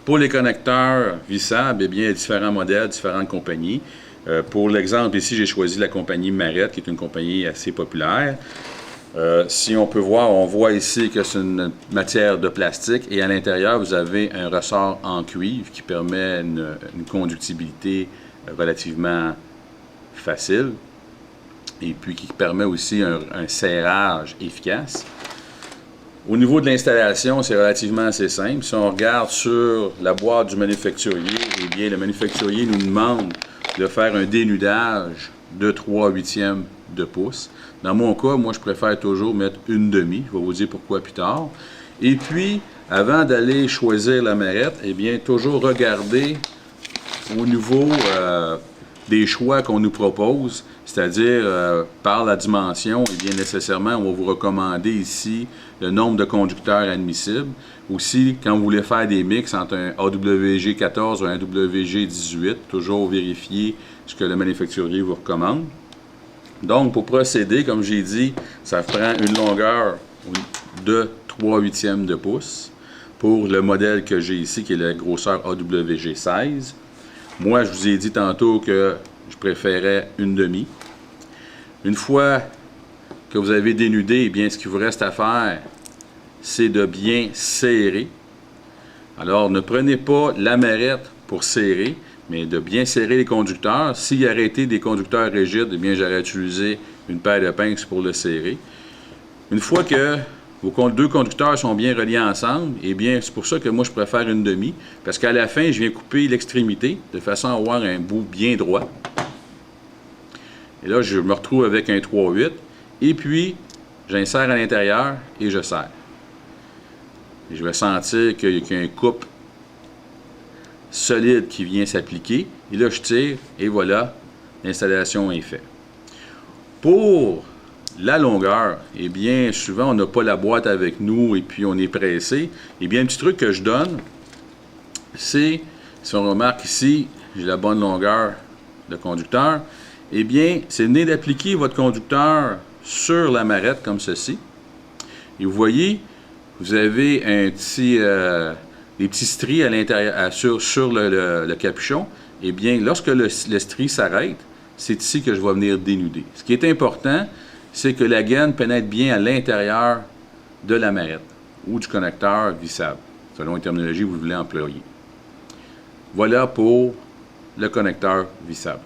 Pour les connecteurs vissables, eh bien, il y a différents modèles, différentes compagnies. Pour l'exemple, ici, j'ai choisi la compagnie Marette, qui est une compagnie assez populaire. Si on peut voir, on voit ici que c'est une matière de plastique et à l'intérieur, vous avez un ressort en cuivre qui permet une conductibilité relativement facile et puis qui permet aussi un serrage efficace. Au niveau de l'installation, c'est relativement assez simple. Si on regarde sur la boîte du manufacturier, eh bien, le manufacturier nous demande de faire un dénudage de 3/8 de pouce. Dans mon cas, moi, je préfère toujours mettre 1/2. Je vais vous dire pourquoi plus tard. Et puis, avant d'aller choisir la marette, eh bien, toujours regarder au niveau des choix qu'on nous propose, c'est-à-dire par la dimension, et bien nécessairement, on va vous recommander ici le nombre de conducteurs admissibles. Aussi, quand vous voulez faire des mix entre un AWG 14 ou un AWG 18, toujours vérifier ce que le manufacturier vous recommande. Donc, pour procéder, comme j'ai dit, ça prend une longueur de 3/8 de pouce pour le modèle que j'ai ici, qui est la grosseur AWG 16. Moi, je vous ai dit tantôt que je préférais 1/2. Une fois que vous avez dénudé, eh bien, ce qu'il vous reste à faire, c'est de bien serrer. Alors, ne prenez pas la marette pour serrer, mais de bien serrer les conducteurs. S'il aurait été des conducteurs rigides, eh bien, j'aurais utilisé une paire de pinces pour le serrer. Une fois que vos deux conducteurs sont bien reliés ensemble, eh bien, c'est pour ça que moi, je préfère 1/2, parce qu'à la fin, je viens couper l'extrémité de façon à avoir un bout bien droit. Et là, je me retrouve avec un 3/8, et puis, j'insère à l'intérieur et je serre. Et je vais sentir qu'il y a un couple solide qui vient s'appliquer. Et là, je tire et voilà, l'installation est faite. Pour la longueur, eh bien, souvent, on n'a pas la boîte avec nous et puis on est pressé. Eh bien, un petit truc que je donne, c'est, si on remarque ici, j'ai la bonne longueur de conducteur, eh bien, c'est venir d'appliquer votre conducteur sur la marette comme ceci. Et vous voyez, vous avez des petits stries à l'intérieur, sur le capuchon. Eh bien, lorsque le strie s'arrête, c'est ici que je vais venir dénuder. Ce qui est important, c'est que la gaine pénètre bien à l'intérieur de la marette ou du connecteur vissable, selon la terminologie que vous voulez employer. Voilà pour le connecteur vissable.